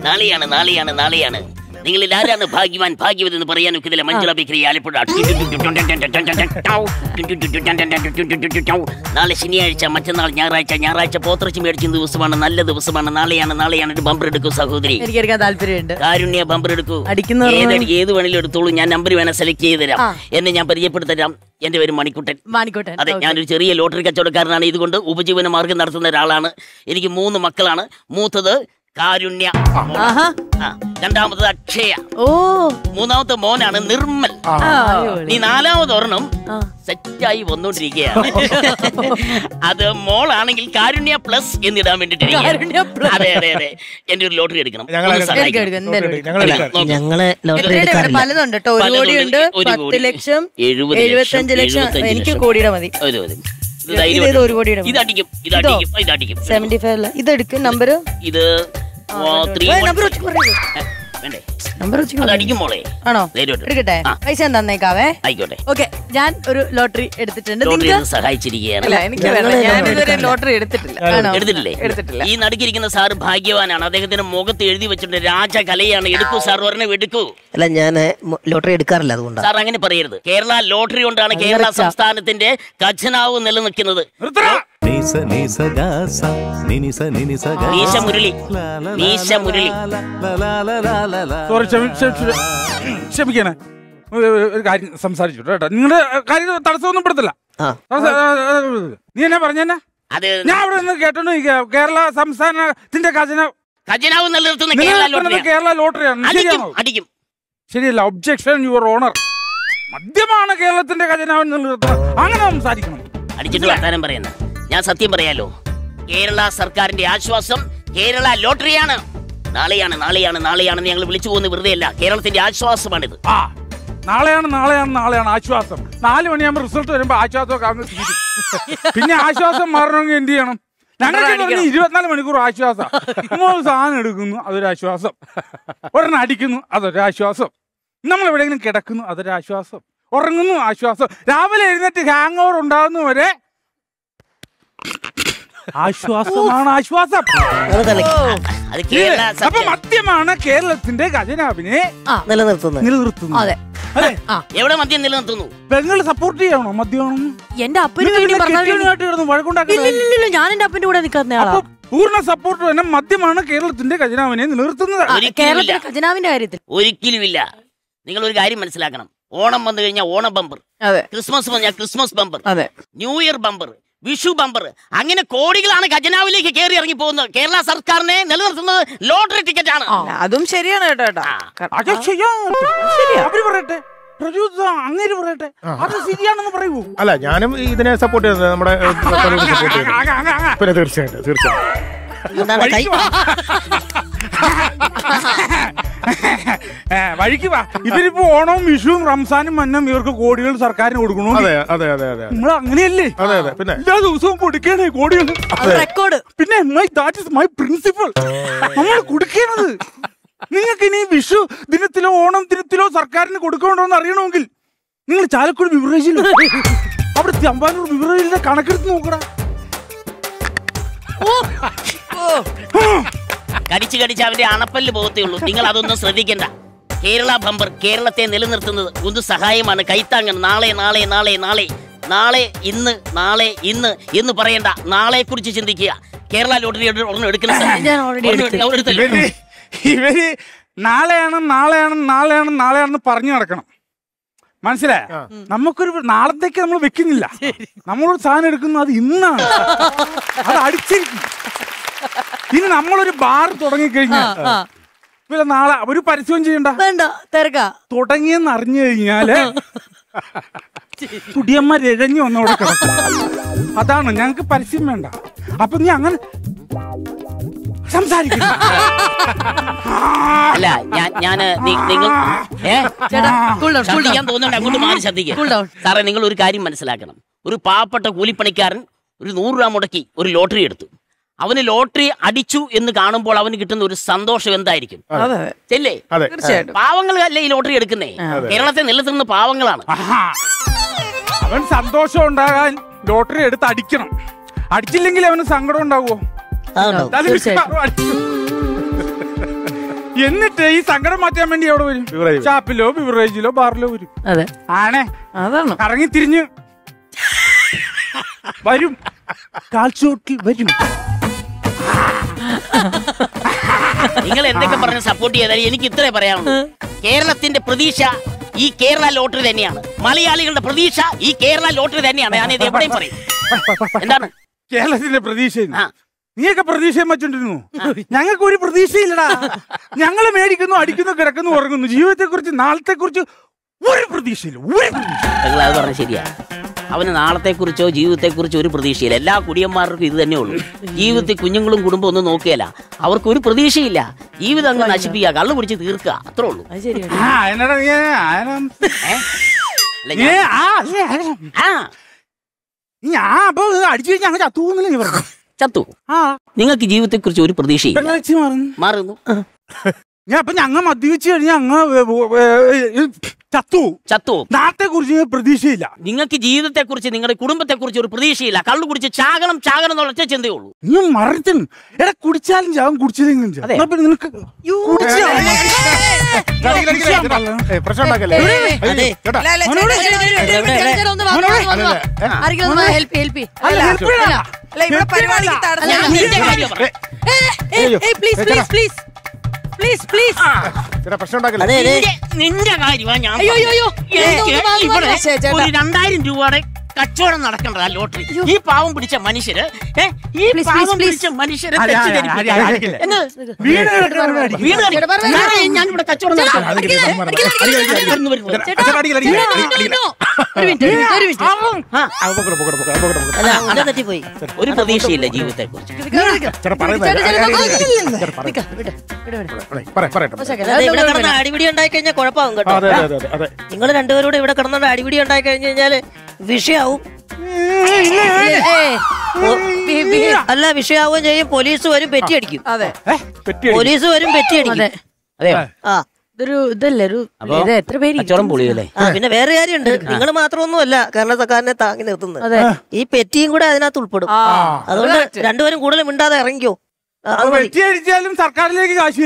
നാളെയാണ് നാളെയാണ് നാളെയാണ്. നിങ്ങളിൽ ആരാണ് ഭാഗ്യവാൻ ഭാഗ്യവത് എന്ന് പറയാൻ ഒക്കില്ല. മഞ്ജുള ബേക്കറി ആലപ്പുഴ. നാളെ ശനിയാഴ്ച, മറ്റന്നാൾ ഞായറാഴ്ച. ഞായറാഴ്ച പോത്തിറച്ചി മേടിക്കുന്ന ദിവസമാണ്, നല്ല ദിവസമാണ്. നാളെയാണ് നാളെയാണ്. ഒരു ബമ്പർ എടുക്കൂ സഹോദരി. എനിക്ക് താല്പര്യമുണ്ട്. കാരുണ്യ ബമ്പർ എടുക്കൂ. ഏത് വേണമെങ്കിലും എടുത്തോളൂ. ഞാൻ നമ്പർ വേണം സെലക്ട് ചെയ്ത് തരാം. എന്നെ ഞാൻ പരിചയപ്പെടുത്തരാം. എന്റെ പേര് മണിക്കുട്ടൻ. അതെ, ഞാനൊരു ചെറിയ ലോട്ടറി കച്ചവടക്കാരനാണ്. ഇതുകൊണ്ട് ഉപജീവന മാർഗം നടത്തുന്ന ഒരാളാണ്. എനിക്ക് 3 മക്കളാണ്. മൂത്തത് കാരുണ്യ, രണ്ടാമത്തത് അക്ഷയ, മൂന്നാമത്തെ മോനാണ് നിർമ്മൽ. നീ 4ാമത് ഒരെണ്ണം സെറ്റായി വന്നോണ്ടിരിക്കുകയാണ്. അത് മോളാണെങ്കിൽ കാരുണ്യ പ്ലസ് എന്നിടാൻ വേണ്ടിട്ട്. അതെ അതെ അതെ, എന്റെ ഒരു ലോട്ടറി എടുക്കണം. ഞങ്ങള് പലതുണ്ട് കേട്ടോ. 1 കോടിയുണ്ട്, 10 ലക്ഷം, 75 ലക്ഷം. എനിക്ക് കോടിയുടെ മതി. ഇതടിക്കും ഇതടിക്കും ഇതടിക്കും. 75 ഇതെടുക്കും. നമ്പർ ഇത് ആണോ? എടുക്കട്ടെ, പൈസ തന്നേക്കാവേ. ആയിക്കോട്ടെ. ഓക്കെ, ഞാൻ ഒരു ലോട്ടറി എടുത്തിട്ടുണ്ട്. സഹായിച്ചിരിക്കുകയാണ്. ലോട്ടറി എടുത്തിട്ടില്ല. ഈ നടുക്കിരിക്കുന്ന സാറ് ഭാഗ്യവാനാണ്. അദ്ദേഹത്തിന്റെ മുഖത്ത് എഴുതി വെച്ചിട്ടുണ്ട് രാജകലയാണ്. എടുക്കൂ സാർ, ഒരെണ്ണം എടുക്കൂ. അല്ല, ഞാൻ ലോട്ടറി എടുക്കാറില്ല, അതുകൊണ്ട്. സാർ അങ്ങനെ പറയരുത്. കേരള ലോട്ടറി കൊണ്ടാണ് കേരള സംസ്ഥാനത്തിന്റെ ഖജനാവ് നിലനിൽക്കുന്നത്. ക്ഷമിക്കണേ, ഒരു കാര്യം സംസാരിച്ചു കേട്ടോ. നിങ്ങളുടെ കാര്യം തടസ്സമൊന്നും പെടുത്തില്ല. നീ എന്നാ പറഞ്ഞെന്നാ? ഞാൻ അവിടെ നിന്ന് കേട്ടോണ്ട് കേരള സംസ്ഥാനത്തിന്റെ ഖജനാവ് നിലനിർത്തുന്ന കേരള ലോട്ടറിയാണ്. ശരിയല്ല. Objection your honour. മദ്യമാണ് കേരളത്തിന്റെ ഖജനാവ് നിലനിർത്തുന്നത്. അങ്ങനെ സംസാരിക്കണം. അടിച്ചിട്ട് വർത്താനം പറയുന്ന ഞാൻ സത്യം പറയാലോ. കേരള സർക്കാരിന്റെ ആശ്വാസം കേരള ലോട്ടറിയാണ്. നാളെയാണ് നാളെയാണ് നാളെയാണ് ഞങ്ങൾ വിളിച്ചു പോകുന്നത് വെറുതെയല്ല. കേരളത്തിന്റെ ആശ്വാസമാണിത്. നാളെയാണ് നാളെയാണ് നാളെയാണ് ആശ്വാസം. 4 മണിയാകുമ്പോൾ റിസൾട്ട് വരുമ്പോ ആശ്വാസമൊക്കെ അങ്ങ് തീരും. പിന്നെ ആശ്വാസം മാറണമെങ്കിൽ എന്ത് ചെയ്യണം? ഞങ്ങൾക്ക് 24 മണിക്കൂർ ആശ്വാസം. സാധനം എടുക്കുന്നു, അതൊരാശ്വാസം. ഒരെണ്ണം അടിക്കുന്നു, അതൊരാശ്വാസം. നമ്മൾ എവിടെയെങ്കിലും കിടക്കുന്നു, അതൊരാശ്വാസം. ഉറങ്ങുന്നു, ആശ്വാസം. രാവിലെ എഴുന്നേറ്റ് ഹാങ് ഓവർ ഉണ്ടാകുന്നവരെ ആശ്വാസമാണ് ആശ്വാസം. അപ്പൊ മദ്യമാണ് കേരളത്തിന്റെ ഖജനാവിനെ നിലനിർത്തുന്നത്. എവിടെ മദ്യം നിലനിർത്തുന്നു? പെങ്ങൾ സപ്പോർട്ട് ചെയ്യണോ മദ്യമാണെന്ന്? എന്റെ അപ്പന് ഞാൻ എന്റെ അപ്പന്റെ കൂടെ നിൽക്കുന്ന ആളാ. പൂർണ്ണ സപ്പോർട്ട് തന്നെ. മദ്യമാണ് കേരളത്തിന്റെ ഖജനാവിനെ നിലനിർത്തുന്നത്. കേരളത്തിലെ ഖജനാവിന്റെ കാര്യത്തിൽ ഒരിക്കലുമില്ല. നിങ്ങൾ ഒരു കാര്യം മനസ്സിലാക്കണം. ഓണം വന്നു കഴിഞ്ഞാൽ ഓണം ബമ്പർ, ക്രിസ്മസ് വന്നാൽ Christmas bumper, new year bumper, Vishu bumper, അങ്ങനെ കോടികളാണ് ഖജനാവിലേക്ക് കയറി ഇറങ്ങി പോകുന്നത്. കേരള സർക്കാരിനെ നിലനിർത്തുന്നത് ലോട്ടറി ടിക്കറ്റ് ആണ്. അതും ശരിയാണ് കേട്ടോ. അങ്ങനെ പറയട്ടെ, അത് ശരിയാണെന്ന് പറയൂ. അല്ല, ഞാനും ഇതിനെ സപ്പോർട്ട് ചെയ്യുന്നത് നമ്മുടെ തീർച്ചയായിട്ടും തീർച്ചയായിട്ടും. വഴിക്ക് വാ. ഇവരിപ്പോ ഓണവും വിഷുവും റംസാനും മന്നം ഇവർക്ക് കോടികൾ സർക്കാരിന് കൊടുക്കണോ? നമ്മൾ അങ്ങനെയല്ലേ? പിന്നെ എല്ലാ ദിവസവും കൊടുക്കണേ കോടികൾ. പിന്നെ മൈ പ്രിൻസിപ്പൽ നമ്മൾ കൊടുക്കേണ്ടത്. നിങ്ങൾക്ക് ഇനി വിഷു ദിനത്തിലോ ഓണം ദിനത്തിലോ സർക്കാരിന് കൊടുക്കണ്ടോന്ന് അറിയണമെങ്കിൽ നിങ്ങൾ ചാലക്കുടി ബിവറേജിൽ, അവിടെ തമ്പാനൂർ ബിവറേജിന്റെ കണക്കെടുത്ത് നോക്കടാ. കടിച്ചു കടിച്ച് അവന്റെ അണപ്പല്ല് പോകത്തേ ഉള്ളൂ. നിങ്ങൾ അതൊന്നും ശ്രദ്ധിക്കണ്ട. കേരള ബമ്പർ കേരളത്തെ നിലനിർത്തുന്നത് ഒന്ന് സഹായമാണ്, കൈത്താങ്ങാണ്. നാളെ നാളെ നാളെ നാളെ നാളെ ഇന്ന് നാളെ ഇന്ന് എന്ന് പറയണ്ട. നാളെ കുറിച്ച് ചിന്തിക്കുക. കേരള ലോട്ടറി എടുക്കണം. ഇവര് നാളെയാണ് നാളെയാണ് നാളെയാണ് നാളെയാണെന്ന് പറഞ്ഞു നടക്കണം. മനസ്സിലായ? നമുക്കൊരു നാളത്തേക്ക് നമ്മൾ വെക്കുന്നില്ല. നമ്മളൊരു സാധനം എടുക്കുന്നു, അത് ഇന്നാണ്. അത് അടിച്ചിരിക്കും. ഇനി നമ്മളൊരു ബാർ തുടങ്ങിക്കഴിഞ്ഞാൽ പിന്നെ നാളെ ഒരു പരസ്യം ചെയ്യണ്ട, തുടങ്ങിയെന്ന് അറിഞ്ഞു കഴിഞ്ഞാല് തുടിയന്മാർ ഇഴഞ്ഞു വന്നവിടെ കിടക്കും. അതാണ്, ഞങ്ങൾക്ക് പരസ്യം വേണ്ട. അപ്പൊ നീ അങ്ങനെ സംസാരിക്കുന്നു. അല്ല, നിങ്ങൾ തോന്നുന്നുണ്ട് അങ്ങോട്ട് മാറി ശ്രദ്ധിക്കുക. സാറേ, നിങ്ങൾ ഒരു കാര്യം മനസ്സിലാക്കണം. ഒരു പാവപ്പെട്ട കൂലിപ്പണിക്കാരൻ ഒരു 100 രൂപ മുടക്കി ഒരു ലോട്ടറി എടുത്തു. അവന് ലോട്ടറി അടിച്ചു എന്ന് കാണുമ്പോൾ അവന് കിട്ടുന്ന ഒരു സന്തോഷം എന്തായിരിക്കും? ചെല്ലേ? പാവങ്ങൾ അല്ലേ ഈ ലോട്ടറി എടുക്കുന്നേ? കേരളത്തെ നിലനിർത്തുന്ന പാവങ്ങളാണ്. അവൻ സന്തോഷം ഉണ്ടാകാൻ ലോട്ടറി എടുത്ത് അടിക്കണം. അടിച്ചില്ലെങ്കിൽ അവന് സങ്കടം ഉണ്ടാവുമോ? എന്നിട്ട് ഈ സങ്കടം മാറ്റാൻ വേണ്ടി എവിടെ വരും? ഷാപ്പിലോ ബിവറേജിലോ ബാറിലോ വരും. അതെ ആണേ അതാണ് കറങ്ങി തിരിഞ്ഞ് വരും, കാൽച്ചോട്ടിൽ വരും. നിങ്ങൾ എന്തൊക്കെ പറഞ്ഞ് സപ്പോർട്ട് ചെയ്താലും എനിക്ക് ഇത്രേ പറയാനുള്ളൂ. കേരളത്തിന്റെ പ്രതീക്ഷ ഈ കേരള ലോട്ടറി തന്നെയാണ്. മലയാളികളുടെ പ്രതീക്ഷ ഈ കേരള ലോട്ടറി തന്നെയാണ്. ഞാനിത് എവിടെയും പറയും. എന്താണ് കേരളത്തിന്റെ പ്രതീക്ഷ? നീയൊക്കെ പ്രതീക്ഷയും വെച്ചോണ്ടിരുന്നു. ഞങ്ങൾക്ക് ഒരു പ്രതീക്ഷയില്ലടാ. ഞങ്ങള് മേടിക്കുന്നു, അടിക്കുന്നു, കിടക്കുന്നു, ഉറങ്ങുന്നു. ജീവിതത്തെ കുറിച്ച് നാളത്തെ കുറിച്ച് ഒരു പ്രതീക്ഷയില്ല. നിങ്ങൾ അത് പറഞ്ഞ ശരിയാ. അവന് നാളത്തെ കുറിച്ചോ ജീവിതത്തെ കുറിച്ചോ ഒരു പ്രതീക്ഷയില്ല. എല്ലാ കുടിയന്മാർക്കും ഇത് തന്നെ ഉള്ളൂ. ജീവിതത്തിൽ കുഞ്ഞുങ്ങളും കുടുംബം ഒന്നും നോക്കിയല്ല. അവർക്ക് ഒരു പ്രതീക്ഷയില്ല. ജീവിതം അങ്ങ് നശിപ്പിക്കുക, കള്ളു കുടിച്ച് തീർക്കുക, അത്രേ ഉള്ളൂ. അടിച്ചു കഴിഞ്ഞാൽ അങ്ങ് ചത്തുന്നില്ല. നീ പറഞ്ഞു ചത്തു. നിങ്ങൾക്ക് ജീവിതത്തെ കുറിച്ച് ഒരു പ്രതീക്ഷയില്ല. മാറുന്നു. ഞാൻ അപ്പൊ ഞങ്ങ മദ്യപിച്ച് കഴിഞ്ഞാൽ അങ്ങ് ചത്തു. നാളത്തെ കുറിച്ച് പ്രതീക്ഷയില്ല. നിങ്ങൾക്ക് ജീവിതത്തെ കുറിച്ച് നിങ്ങളുടെ കുടുംബത്തെ കുറിച്ച് ഒരു പ്രതീക്ഷയില്ല. കള്ളു കുടിച്ച് ചാകണം എന്നുള്ള ഒറ്റ ചിന്തയുള്ളൂ. നീ മറത്തിന് എടാ കുടിച്ചാലും ചാവും, കുടിച്ചില്ലെങ്കിലും നിനക്ക് നിന്റെ കാര്യമാണ് ഞാൻ. ഇവിടെ 2000 രൂപയുടെ കച്ചവടം നടക്കേണ്ടതാ ലോട്ടറി. ഈ പാവം പിടിച്ച മനുഷ്യര് ഞാനിവിടെ കച്ചവടം ഒരു പ്രതീക്ഷയില്ല ജീവിതത്തെ കുറിച്ച്. അടിപിടി ഉണ്ടായി കഴിഞ്ഞാൽ കുഴപ്പമാകും കേട്ടോ. നിങ്ങൾ രണ്ടുപേരോട് ഇവിടെ കിടന്നോണ്ട് അടിപിടി ഉണ്ടായി കഴിഞ്ഞു കഴിഞ്ഞാല് വിഷയാവും. അല്ല വിഷയാവുകയും ചെയ്യും. പോലീസ് വരും, പെറ്റി അടിക്കും. പോലീസ് വരും, പെറ്റി അടിക്കും. പിന്നെ വേറെ കാര്യമുണ്ട്. നിങ്ങൾ മാത്രമൊന്നുമല്ല കേരള സർക്കാരിനെ താങ്ങി നിർത്തുന്നത്. ഈ പെറ്റിയും കൂടെ അതിനകത്ത് ഉൾപ്പെടും. അതുകൊണ്ട് രണ്ടുപേരും കൂടുതൽ മിണ്ടാതെ ഇറങ്ങിക്കോ. പെറ്റി അടിച്ചാലും സർക്കാരിലേക്ക് കാശ്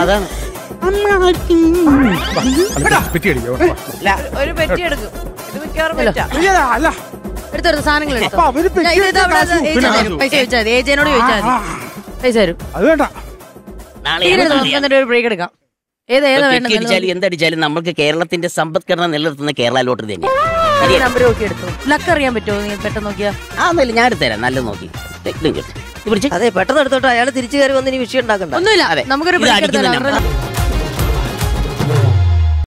അതാണ്. ഒരു പെറ്റി എടുക്കും. ഇത് മിക്കവാറും എടുത്തെടുത്ത സാധനങ്ങൾ പൈസ ചോദിച്ചാൽ മതി. ഏജനോട് ചോദിച്ചാൽ മതി, പൈസ തരും. അത് വേണ്ട. ഒരു ബ്രേക്ക് എടുക്കാം. എന്തടിച്ചാലും നമുക്ക് കേരളത്തിന്റെ സമ്പദ്ഘടന നിലനിർത്തുന്ന കേരള ലോട്ടറി തന്നെ. നമ്പർ നോക്കി എടുത്തു. ലക്ക് അറിയാൻ പറ്റുമോ? നിങ്ങൾ പെട്ടെന്ന് നോക്കിയാ? ഞാൻ എടുത്തുതരാം. നല്ല നോക്കി അതെ പെട്ടെന്ന് എടുത്തോട്ടെ. അയാൾ തിരിച്ചു കയറി വന്ന് ഇനി വിഷയം ഉണ്ടാക്കണ്ട. ഒന്നുമില്ല, നമുക്കൊരു ബ്രേക്ക് എടുത്താലോ.